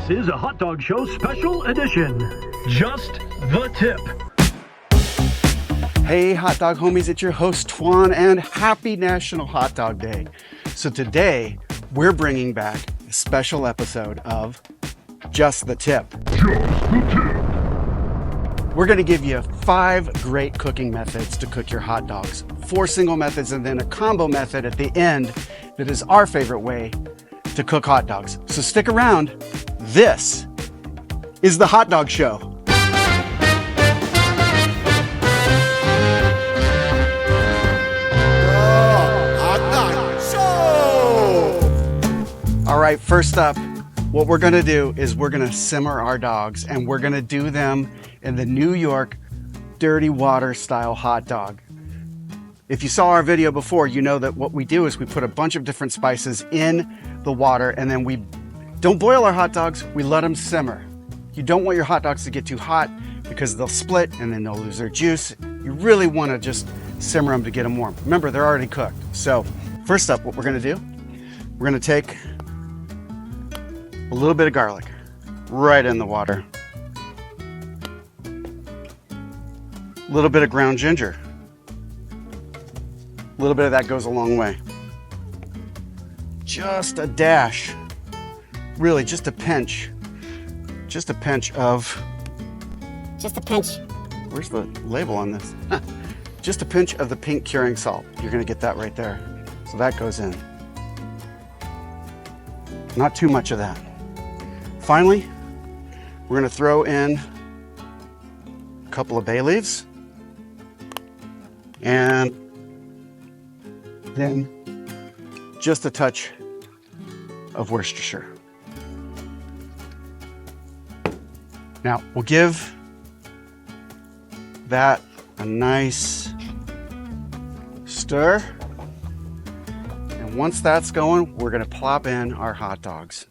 This is a Hot Dog Show special edition. Just the tip. Hey hot dog homies, it's your host Twon, and happy National Hot Dog Day. So today we're bringing back a special episode of Just the Tip. We're going to give you 5 great cooking methods to cook your hot dogs, 4 single methods, and then a combo method at the end that is our favorite way to cook hot dogs. So stick around. This is the Hot Dog Show. All right, first up, what we're gonna do is we're gonna simmer our dogs, and we're gonna do them in the New York dirty water style hot dog. If you saw our video before, you know that what we do is we put a bunch of different spices in the water, and then we don't boil our hot dogs, we let them simmer. You don't want your hot dogs to get too hot because they'll split and then they'll lose their juice. You really wanna just simmer them to get them warm. Remember, they're already cooked. So first up, what we're gonna do, we're gonna take a little bit of garlic right in the water. A little bit of ground ginger. A little bit of that goes a long way. Just a dash, really just a pinch of, where's the label on this? Just a pinch of the pink curing salt. You're gonna get that right there. So that goes in. Not too much of that. Finally, we're gonna throw in a couple of bay leaves and then just a touch of Worcestershire. Now, we'll give that a nice stir. And once that's going, we're gonna plop in our hot dogs.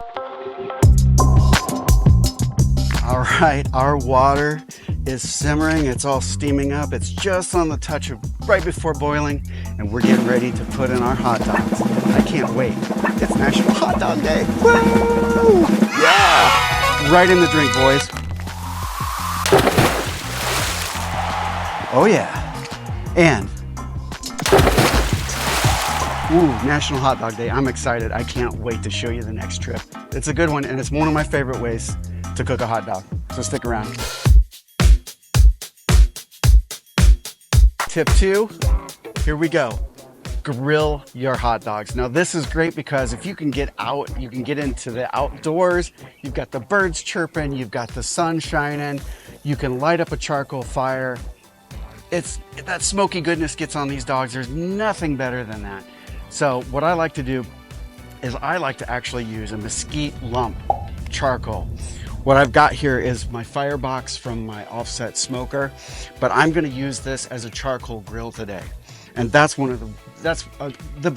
All right, our water is simmering. It's all steaming up. It's just on the touch of right before boiling, and we're getting ready to put in our hot dogs. I can't wait. It's National Hot Dog Day. Woo! Yeah! Right in the drink, boys. Oh yeah. And, National Hot Dog Day. I'm excited. I can't wait to show you the next trip. It's a good one, and it's one of my favorite ways to cook a hot dog. So stick around. Tip 2, here we go. Grill your hot dogs. Now this is great because if you can get out, you can get into the outdoors, you've got the birds chirping, you've got the sun shining, you can light up a charcoal fire. That smoky goodness gets on these dogs. There's nothing better than that. So what I like to do is I like to actually use a mesquite lump charcoal. What I've got here is my firebox from my offset smoker, but I'm gonna use this as a charcoal grill today. And that's one of the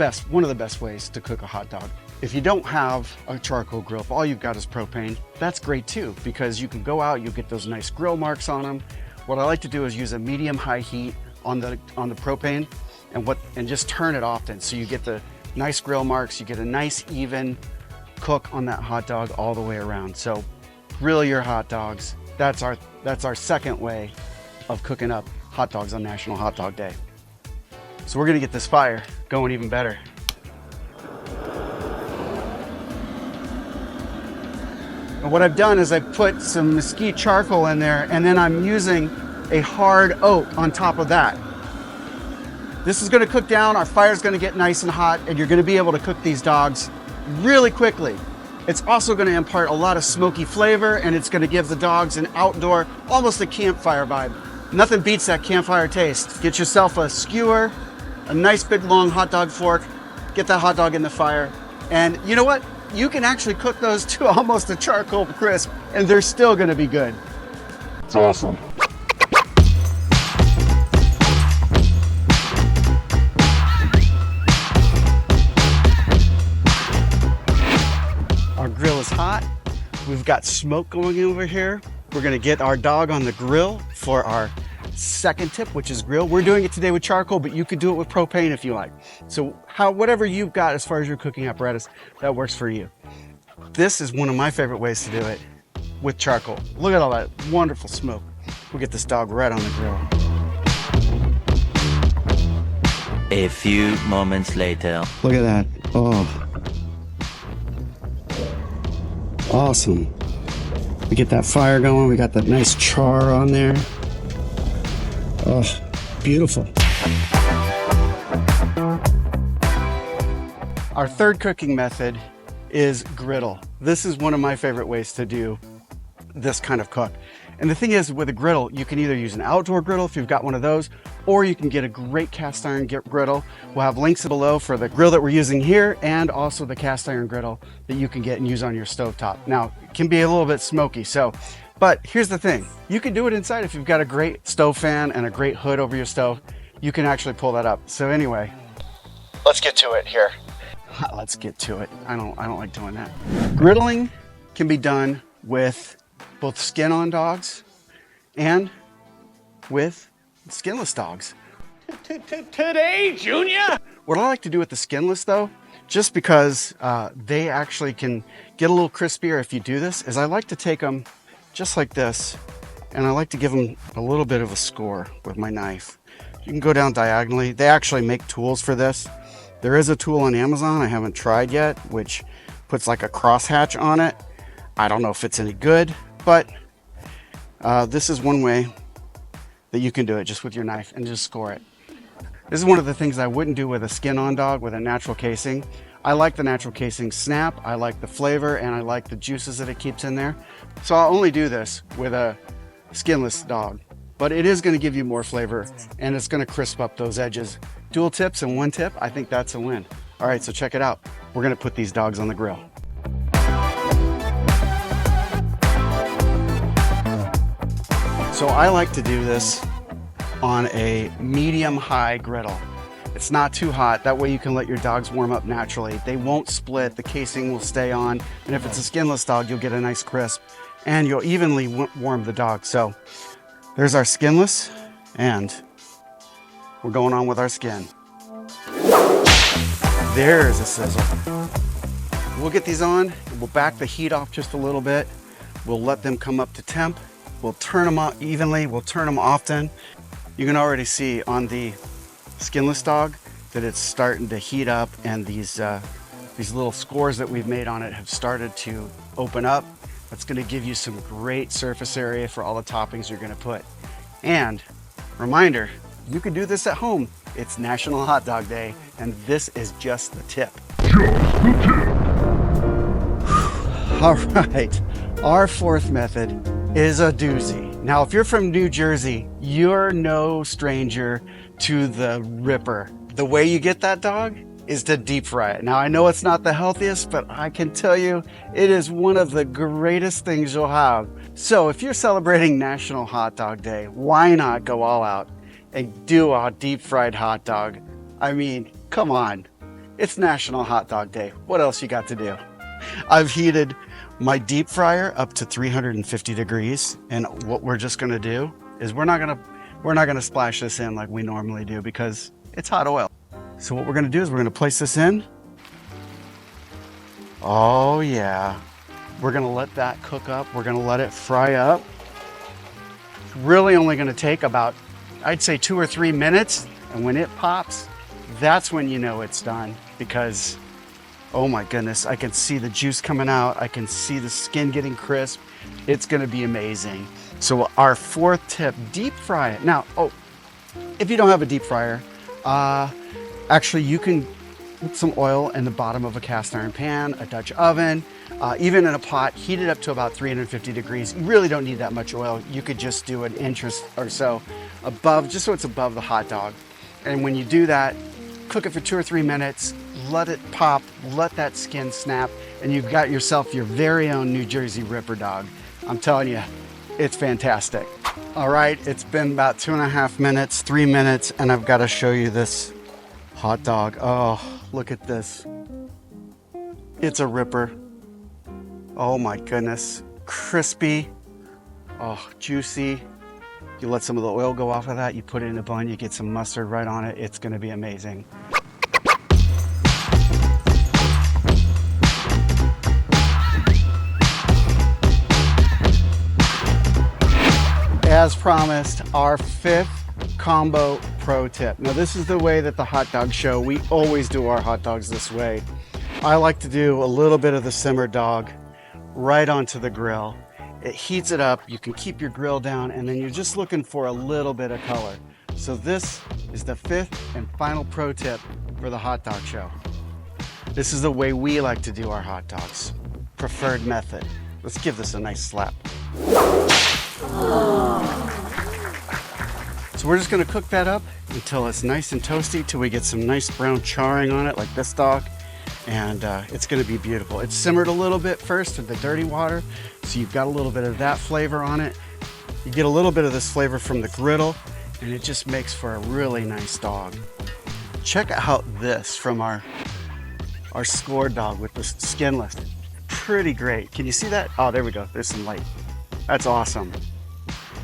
best ways to cook a hot dog. If you don't have a charcoal grill, if all you've got is propane, that's great too, because you can go out, you get those nice grill marks on them. What I like to do is use a medium-high heat on the propane and just turn it often, so you get the nice grill marks, you get a nice even cook on that hot dog all the way around. So grill your hot dogs. That's our second way of cooking up hot dogs on National Hot Dog Day. So we're gonna get this fire going even better. And what I've done is I've put some mesquite charcoal in there, and then I'm using a hard oak on top of that. This is gonna cook down, our fire's gonna get nice and hot, and you're gonna be able to cook these dogs really quickly. It's also gonna impart a lot of smoky flavor, and it's gonna give the dogs an outdoor, almost a campfire vibe. Nothing beats that campfire taste. Get yourself a skewer, a nice big long hot dog fork, get that hot dog in the fire, and you know what? You can actually cook those to almost a charcoal crisp, and they're still gonna be good. It's awesome. Our grill is hot. We've got smoke going over here. We're gonna get our dog on the grill for our second tip, which is grill. We're doing it today with charcoal, but you could do it with propane if you like. So whatever you've got as far as your cooking apparatus, that works for you. This is one of my favorite ways to do it, with charcoal. Look at all that wonderful smoke. We'll get this dog right on the grill. A few moments later. Look at that. Oh. Awesome. We get that fire going. We got that nice char on there. Oh, beautiful. Our third cooking method is griddle. This is one of my favorite ways to do this kind of cook. And the thing is, with a griddle, you can either use an outdoor griddle if you've got one of those, or you can get a great cast iron griddle. We'll have links below for the grill that we're using here and also the cast iron griddle that you can get and use on your stovetop. Now, it can be a little bit smoky, but here's the thing. You can do it inside if you've got a great stove fan and a great hood over your stove. You can actually pull that up. So anyway, let's get to it here. Let's get to it. I don't like doing that. Griddling can be done with both skin-on dogs and with skinless dogs. Today, Junior! What I like to do with the skinless, though, just because they actually can get a little crispier if you do this, is I like to take them just like this, and I like to give them a little bit of a score with my knife. You can go down diagonally. They actually make tools for this. There is a tool on Amazon I haven't tried yet, which puts like a crosshatch on it. I don't know if it's any good, but this is one way that you can do it just with your knife and just score it. This is one of the things I wouldn't do with a skin-on dog with a natural casing. I like the natural casing snap, I like the flavor, and I like the juices that it keeps in there. So I'll only do this with a skinless dog, but it is going to give you more flavor and it's going to crisp up those edges. Dual tips and one tip, I think that's a win. All right, so check it out. We're going to put these dogs on the grill. So I like to do this on a medium-high griddle. It's not too hot. That way you can let your dogs warm up naturally. They won't split, the casing will stay on, and if it's a skinless dog, you'll get a nice crisp, and you'll evenly warm the dog. So there's our skinless, and we're going on with our skin. There's a sizzle. We'll get these on, we'll back the heat off just a little bit. We'll let them come up to temp. We'll turn them up evenly, we'll turn them often. You can already see on the skinless dog that it's starting to heat up, and these little scores that we've made on it have started to open up. That's gonna give you some great surface area for all the toppings you're gonna put. And reminder, you can do this at home. It's National Hot Dog Day, and this is just the tip. All right, our fourth method is a doozy. Now, if you're from New Jersey, you're no stranger to the Ripper. The way you get that dog is to deep fry it. Now, I know it's not the healthiest, but I can tell you it is one of the greatest things you'll have. So if you're celebrating National Hot Dog Day, why not go all out and do a deep fried hot dog? I mean, come on. It's National Hot Dog Day. What else you got to do? I've heated my deep fryer up to 350 degrees, and what we're just gonna do is we're not gonna splash this in like we normally do because it's hot oil. So what we're gonna do is we're gonna place this in. Oh yeah. We're gonna let that cook up. We're gonna let it fry up. It's really only gonna take about, I'd say 2 or 3 minutes, and when it pops, that's when you know it's done, because oh my goodness, I can see the juice coming out. I can see the skin getting crisp. It's gonna be amazing. So our fourth tip, deep fry it. Now, if you don't have a deep fryer, actually you can put some oil in the bottom of a cast iron pan, a Dutch oven, even in a pot, heat it up to about 350 degrees. You really don't need that much oil. You could just do an inch or so above, just so it's above the hot dog. And when you do that, cook it for 2 or 3 minutes, let it pop, let that skin snap, and you've got yourself your very own New Jersey Ripper dog. I'm telling you, it's fantastic. All right, it's been about 2.5 minutes, 3 minutes, and I've got to show you this hot dog. Oh, look at this. It's a Ripper. Oh my goodness, crispy, oh, juicy. You let some of the oil go off of that, you put it in a bun, you get some mustard right on it. It's gonna be amazing. as promised, our 5th combo pro tip. Now this is the way that the hot dog show, we always do our hot dogs this way. I like to do a little bit of the simmered dog right onto the grill. It heats it up, you can keep your grill down, and then you're just looking for a little bit of color. So this is the 5th and final pro tip for the hot dog show. This is the way we like to do our hot dogs. Preferred method. Let's give this a nice slap. So we're just gonna cook that up until it's nice and toasty, till we get some nice brown charring on it, like this dog. And it's gonna be beautiful. It's simmered a little bit first in the dirty water, so you've got a little bit of that flavor on it. You get a little bit of this flavor from the griddle, and it just makes for a really nice dog. Check out this from our scored dog with the skinless. Pretty great. Can you see that? Oh, there we go. There's some light. That's awesome.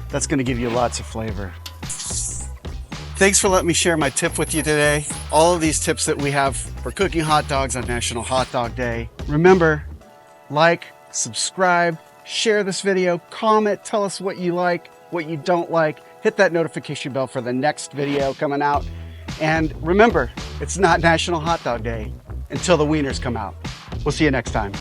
That's gonna give you lots of flavor. Thanks for letting me share my tip with you today. All of these tips that we have for cooking hot dogs on National Hot Dog Day. Remember, like, subscribe, share this video, comment, tell us what you like, what you don't like. Hit that notification bell for the next video coming out. And remember, it's not National Hot Dog Day until the wieners come out. We'll see you next time.